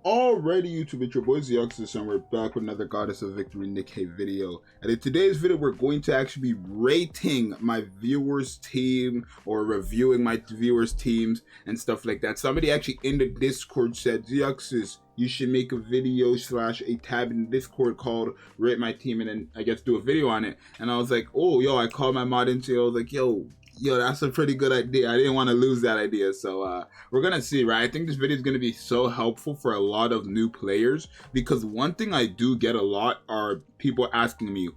Alrighty, YouTube, it's your boy Zxous, and we're back with another Goddess of Victory Nikke video. And in today's video, we're going to actually be rating my viewers' team or reviewing my viewers' teams and stuff like that. Somebody actually in the Discord said, Zxous, you should make a video / a tab in Discord called Rate My Team, and then I guess do a video on it. And I was like, oh, yo, I called my mod into it. I was like, yo, that's a pretty good idea. I didn't want to lose that idea. So we're going to see, right? I think this video is going to be so helpful for a lot of new players, because one thing I do get a lot are people asking me,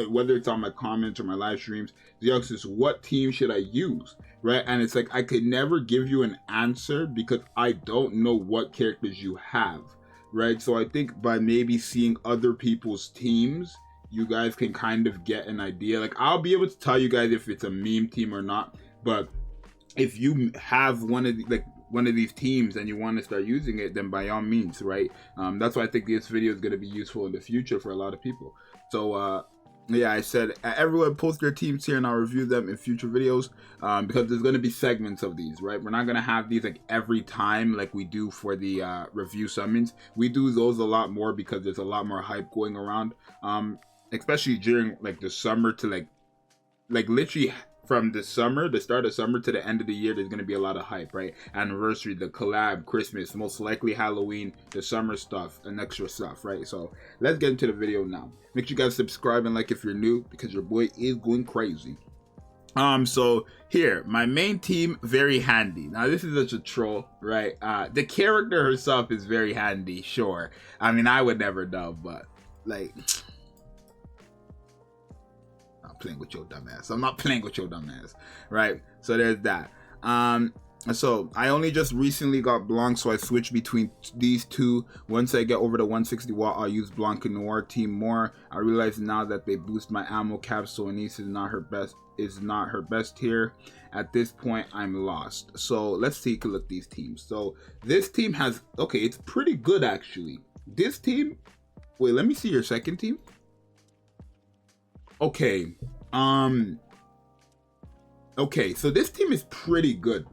whether it's on my comments or my live streams, Zxous, what team should I use, right? And it's like, I could never give you an answer because I don't know what characters you have, right? So I think by maybe seeing other people's teams, you guys can kind of get an idea. Like, I'll be able to tell you guys if it's a meme team or not, but if you have one of these teams and you want to start using it, then by all means, right? That's why I think this video is going to be useful in the future for a lot of people. So yeah, I said everyone post their teams here and I'll review them in future videos, because there's going to be segments of these, right? We're not going to have these like every time like we do for the review summons. We do those a lot more because there's a lot more hype going around, especially during like the summer to like literally from the summer, the start of summer to the end of the year, there's going to be a lot of hype, right? Anniversary, the collab, Christmas, most likely Halloween, the summer stuff, and extra stuff, right? So let's get into the video now. Make sure you guys subscribe and like if you're new, because your boy is going crazy. So here, my main team, very handy. Now this is such a troll, right? The character herself is very handy, sure. I mean, I would never know, but like, playing with your dumb ass. I'm not playing with your dumb ass, right? So there's that. So I only just recently got Blanc, so I switched between these two. Once I get over the 160 watt, I'll use Blanc and Noir team more. I realize now that they boost my ammo cap, so Anise is not her best here. At this point, I'm lost. So let's take a look at these teams. So this team has, okay, it's pretty good actually. This team, wait, let me see your second team. Okay, okay, so this team is pretty good.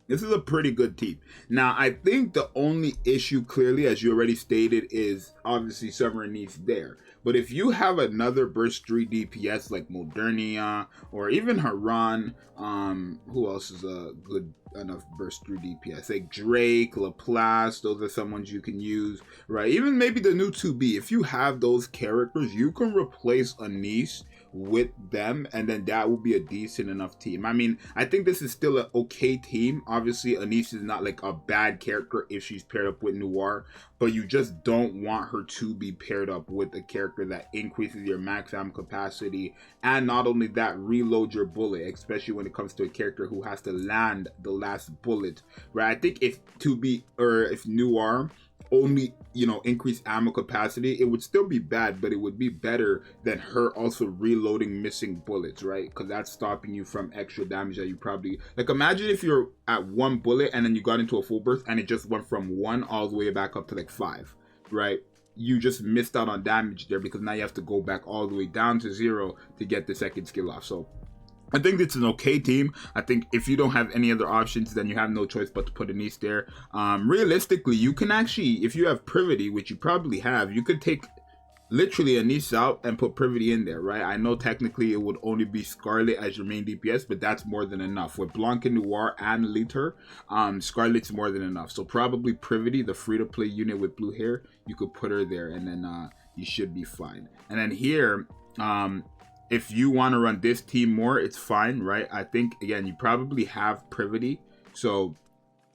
This is a pretty good team. Now, I think the only issue, clearly, as you already stated, is obviously Summer needs there. But if you have another burst 3 DPS like Modernia or even Haran, who else is a good enough burst 3 DPS? Like Drake, Laplace, those are some ones you can use, right? Even maybe the new 2B. If you have those characters, you can replace Anise with them, and then that will be a decent enough team. I mean, I think this is still an okay team. Obviously, Anise is not like a bad character if she's paired up with Noir, but you just don't want her to be paired up with a character that increases your max ammo capacity, and not only that, reload your bullet, especially when it comes to a character who has to land the last bullet, right? I think if Noir only, you know, increase ammo capacity, it would still be bad, but it would be better than her also reloading missing bullets, right? Because that's stopping you from extra damage that you probably, like, imagine if you're at 1 bullet and then you got into a full burst and it just went from 1 all the way back up to like 5, right? You just missed out on damage there because now you have to go back all the way down to 0 to get the second skill off. So I think it's an okay team. I think if you don't have any other options, then you have no choice but to put Anise there. Realistically, you can actually, if you have Privity, which you probably have, you could take literally Anise out and put Privity in there, right? I know technically it would only be Scarlet as your main DPS, but that's more than enough. With Blanc and Noir and Liter, Scarlet's more than enough. So probably Privity, the free-to-play unit with blue hair, you could put her there, and then you should be fine. And then here, if you want to run this team more, it's fine, right? I think, again, you probably have Privity, so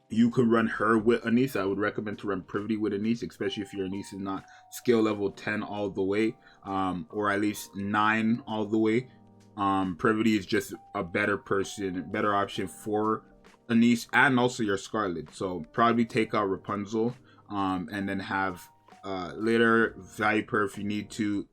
you can run her with Anise. I would recommend to run Privity with Anise, especially if your Anise is not skill level 10 all the way, or at least 9 all the way. Privity is just a better option for Anise and also your Scarlet. So probably take out Rapunzel, and then have later Viper if you need to,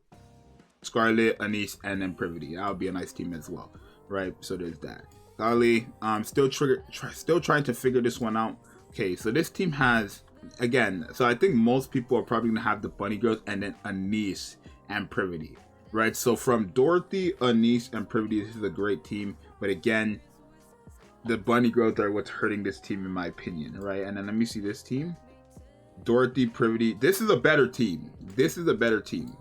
Scarlet, Anise, and then Privity. That would be a nice team as well, right? So there's that. Golly, still trying to figure this one out. Okay, so this team has, again, so I think most people are probably gonna have the Bunny Girls and then Anise and Privity, right? So from Dorothy, Anise, and Privity, this is a great team. But again, the Bunny Girls are what's hurting this team in my opinion, right? And then let me see this team. Dorothy, Privity. This is a better team. This is a better team,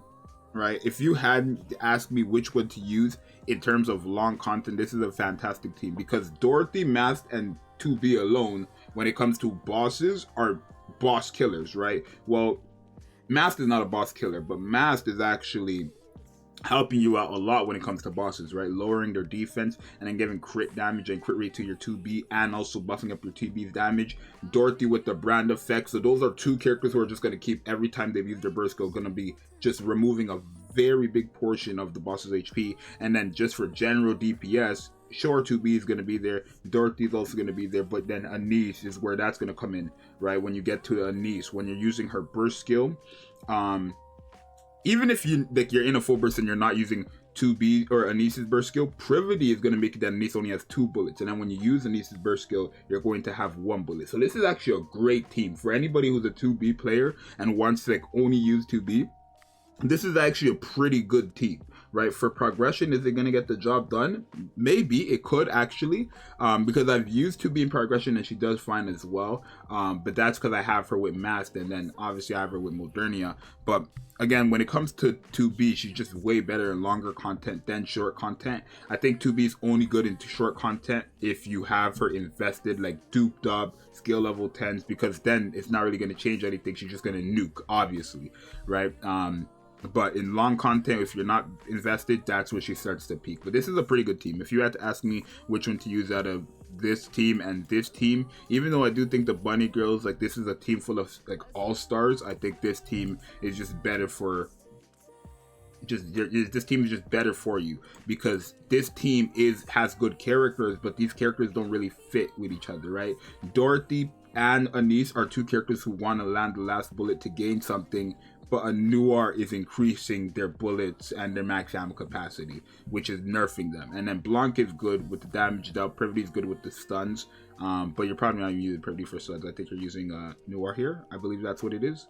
right? If you hadn't asked me which one to use in terms of long content, this is a fantastic team because Dorothy, Masked, and 2B alone, when it comes to bosses, are boss killers, right? Well, Masked is not a boss killer, but Masked is actually helping you out a lot when it comes to bosses, right? Lowering their defense and then giving crit damage and crit rate to your 2B and also buffing up your 2B's damage. Dorothy with the brand effect. So those are two characters who are just going to keep, every time they've used their burst skill, going to be just removing a very big portion of the boss's HP. And then just for general DPS, sure, 2B is going to be there. Dorothy's also going to be there. But then Anise is where that's going to come in, right? When you get to Anise, when you're using her burst skill, even if you're in a full burst and you're not using 2B or Anise's burst skill, Privity is going to make it that Anise only has 2 bullets. And then when you use Anise's burst skill, you're going to have 1 bullet. So this is actually a great team. For anybody who's a 2B player and wants to only use 2B, this is actually a pretty good team, right? For progression, is it going to get the job done? Maybe it could actually, because I've used 2B in progression and she does fine as well. But that's because I have her with Masked, and then obviously I have her with Modernia. But again, when it comes to 2B, she's just way better in longer content than short content. I think 2B is only good into short content if you have her invested, like duped up, skill level 10s, because then it's not really going to change anything. She's just going to nuke, obviously, right? But in long content, if you're not invested, that's where she starts to peak. But this is a pretty good team. If you had to ask me which one to use out of this team and this team, even though I do think the Bunny Girls, like, this is a team full of like all-stars, I think this team is just better for this team is just better for you, because this team has good characters, but these characters don't really fit with each other, right? Dorothy and Anise are two characters who want to land the last bullet to gain something, but a Noir is increasing their bullets and their max ammo capacity, which is nerfing them. And then Blanc is good with the damage dealt. Privity is good with the stuns, but you're probably not even using Privity for stuns. I think you're using Noir here. I believe that's what it is.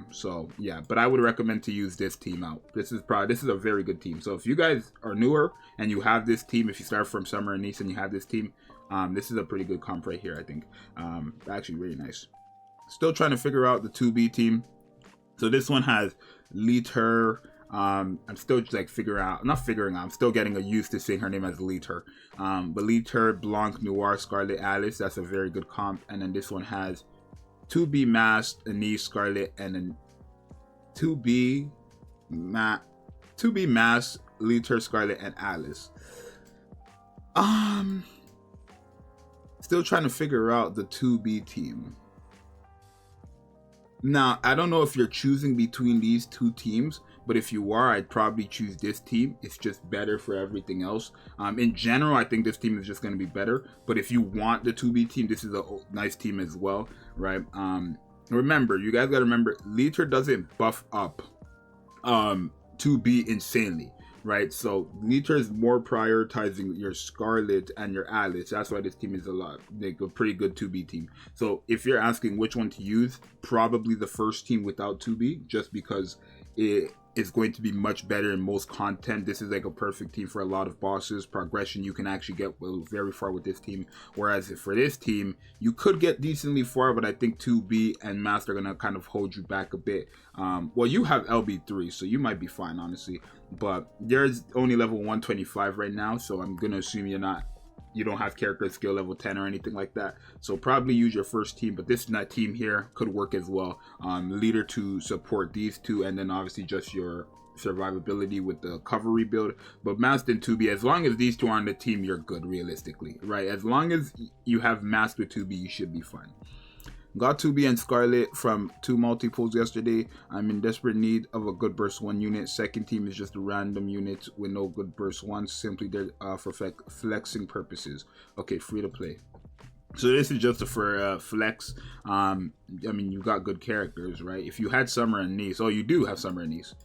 So yeah, but I would recommend to use this team out. This is a very good team. So if you guys are newer and you have this team, if you start from Summer and Nice and you have this team, this is a pretty good comp right here, I think. Actually really nice. Still trying to figure out the 2B team. So this one has Liter. I'm still just like I'm still getting used to saying her name as Liter. But Liter, Blanc, Noir, Scarlet, Alice. That's a very good comp. And then this one has 2B Masked, Anise, Scarlet, and then 2B Masked, Liter, Scarlet, and Alice. Still trying to figure out the 2B team. Now, I don't know if you're choosing between these two teams, but if you are, I'd probably choose this team. It's just better for everything else. In general, I think this team is just going to be better. But if you want the 2B team, this is a nice team as well, right? Remember, you guys got to remember, Liter doesn't buff up 2B insanely, right? So Liter is more prioritizing your Scarlet and your Alice. That's why this team is a pretty good 2B team. So if you're asking which one to use, probably the first team without 2B, just because it is going to be much better in most content. This is like a perfect team for a lot of bosses. Progression, you can actually get very far with this team. Whereas for this team, you could get decently far, but I think 2B and Masked are going to kind of hold you back a bit. Well, you have LB3, so you might be fine, honestly. But there's only level 125 right now, so I'm going to assume you don't have character skill level 10 or anything like that. So probably use your first team, but this team here could work as well. Leader to support these two, and then obviously just your survivability with the cover rebuild. But Masked and 2B, as long as these two are on the team, you're good realistically, right? As long as you have Masked with 2B, you should be fine. Got 2B and Scarlet from 2 multi-pulls yesterday. I'm in desperate need of a good burst 1 unit. Second team is just a random unit with no good burst 1. Simply there for flexing purposes. Okay, free to play. So this is just for flex. I mean, you got good characters, right? If you had Summer and Nice. Oh, you do have Summer and Nice.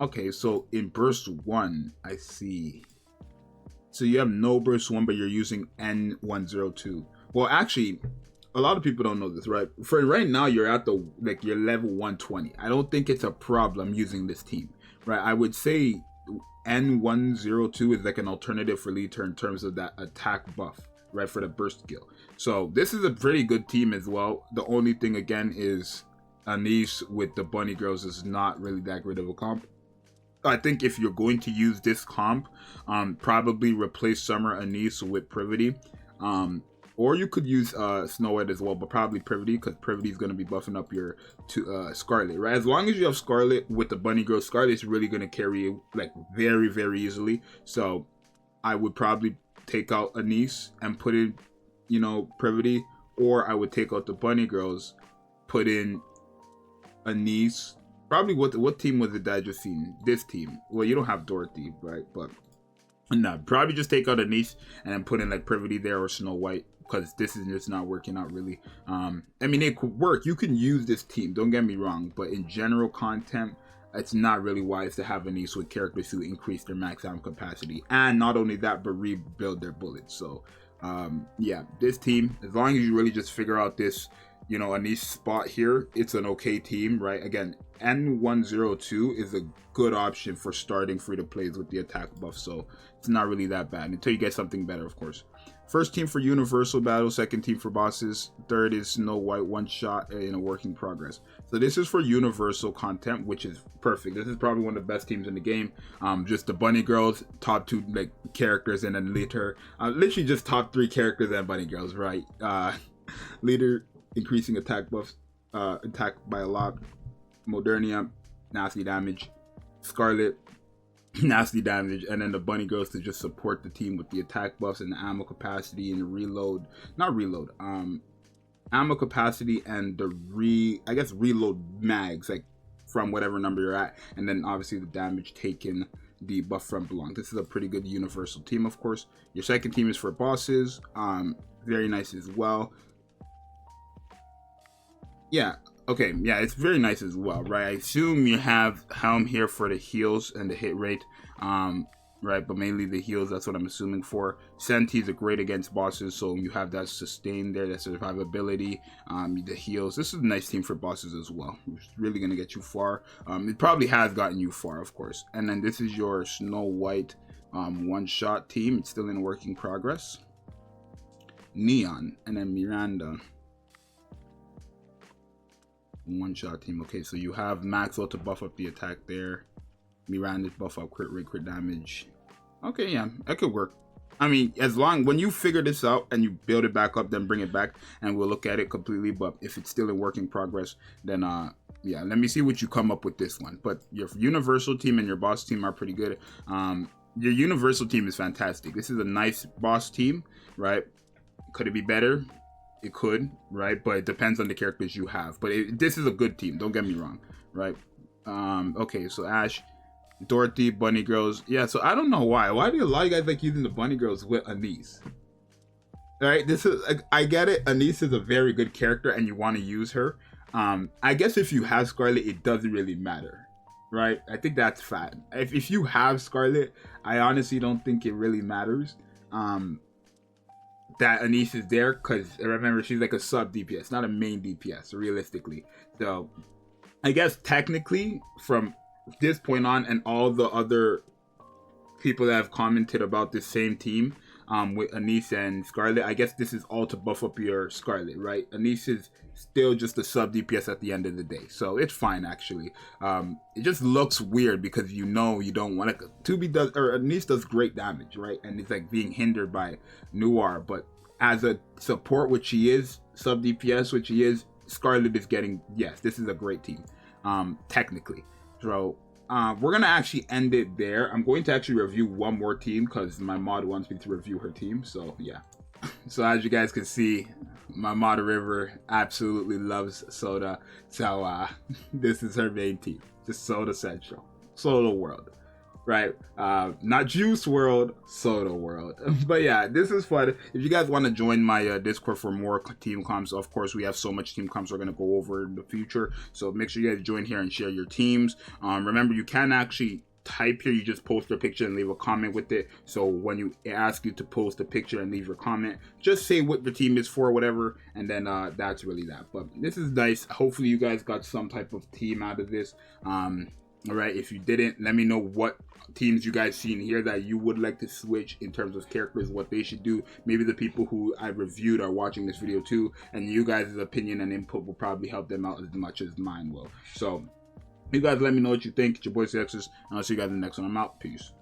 Okay, so in burst 1, I see. So you have no burst 1, but you're using N102. Well, actually, a lot of people don't know this, right? For right now, you're at you're level 120. I don't think it's a problem using this team, right? I would say N102 is like an alternative for Liter in terms of that attack buff, right, for the burst skill. So this is a pretty good team as well. The only thing again is Anise with the bunny girls is not really that great of a comp. I think if you're going to use this comp, probably replace Summer Anise with Privity. Or you could use Snow White as well, but probably Privity, because Privity is going to be buffing up your Scarlet, right? As long as you have Scarlet with the bunny girl, Scarlet is really going to carry you like very, very easily. So I would probably take out Anise and put in, you know, Privity, or I would take out the bunny girls, put in Anise. Probably what team was it that I just seen? This team. Well, you don't have Dorothy, right? But no, probably just take out Anise and then put in like Privity there or Snow White, because this is just not working out really. I mean, it could work. You can use this team, don't get me wrong, but in general content, it's not really wise to have Anise with characters who increase their max ammo capacity, and not only that, but rebuild their bullets. So yeah, this team, as long as you really just figure out this, you know, Anise spot here, it's an okay team, right? Again, N102 is a good option for starting free to plays with the attack buff, so it's not really that bad until you get something better, of course. First team for Universal Battle, second team for bosses, third is Snow White, one shot in a working progress. So this is for Universal content, which is perfect. This is probably one of the best teams in the game. Just the bunny girls, top two like characters, and then later, literally just top three characters and bunny girls, right? Leader increasing attack buffs, attack by a lot. Modernia, nasty damage. Scarlet, nasty damage, and then the bunny girls to just support the team with the attack buffs and the ammo capacity and the reload, ammo capacity and the reload mags, like from whatever number you're at, and then obviously the damage taken, the buff from belong. This is a pretty good universal team, of course. Your second team is for bosses, very nice as well. Yeah, okay, yeah, it's very nice as well, right? I assume you have Helm here for the heals and the hit rate, right? But mainly the heals, that's what I'm assuming for. Sentis are great against bosses, so you have that sustain there, that survivability, the heals. This is a nice team for bosses as well. It's really going to get you far. It probably has gotten you far, of course. And then this is your Snow White one-shot team. It's still in working progress. Neon, and then Miranda. One-shot team. Okay, so you have Maxwell to buff up the attack there. Miranda buff up crit rate, crit damage. Okay, yeah, that could work. I mean, when you figure this out and you build it back up, then bring it back and we'll look at it completely. But if it's still in working progress, then yeah, let me see what you come up with this one. But your universal team and your boss team are pretty good. Your universal team is fantastic. This is a nice boss team, right? Could it be better? It could, right? But it depends on the characters you have. But this is a good team, don't get me wrong, right? Okay, so Ash, Dorothy, bunny girls. Yeah, so I don't know why do a lot of guys like using the bunny girls with Anise? Right, this is, I get it, Anise is a very good character and you want to use her. I guess if you have Scarlet, it doesn't really matter, right? I think that's fine. If you have Scarlet, I honestly don't think it really matters that Anise is there, because remember, she's like a sub DPS, not a main DPS realistically. So I guess technically from this point on, and all the other people that have commented about this same team with Anise and Scarlet, I guess this is all to buff up your Scarlet, right? Anise is still just a sub DPS at the end of the day, so it's fine actually. It just looks weird because you don't want to. Anise does great damage, right? And it's like being hindered by Noir, but as a support, which he is, sub DPS, which he is, Scarlet is getting, yes, this is a great team, technically. So we're gonna actually end it there. I'm going to actually review one more team because my mod wants me to review her team. So yeah. So as you guys can see, my mod River absolutely loves Soda. So this is her main team, just Soda Central, Soda World, right? Not Juice World, Soda World. But yeah, this is fun. If you guys want to join my Discord for more team comps, of course we have so much team comps we're going to go over in the future, so make sure you guys join here and share your teams. Remember, you can actually type here, you just post your picture and leave a comment with it. So when you ask you to post a picture and leave your comment, just say what the team is for, whatever, and then that's really that. But this is nice. Hopefully you guys got some type of team out of this. All right, if you didn't, let me know what teams you guys seen here that you would like to switch in terms of characters, what they should do. Maybe the people who I reviewed are watching this video too, and you guys' opinion and input will probably help them out as much as mine will. So you guys let me know what you think. It's your boy Zxous, and I'll see you guys in the next one. I'm out. Peace.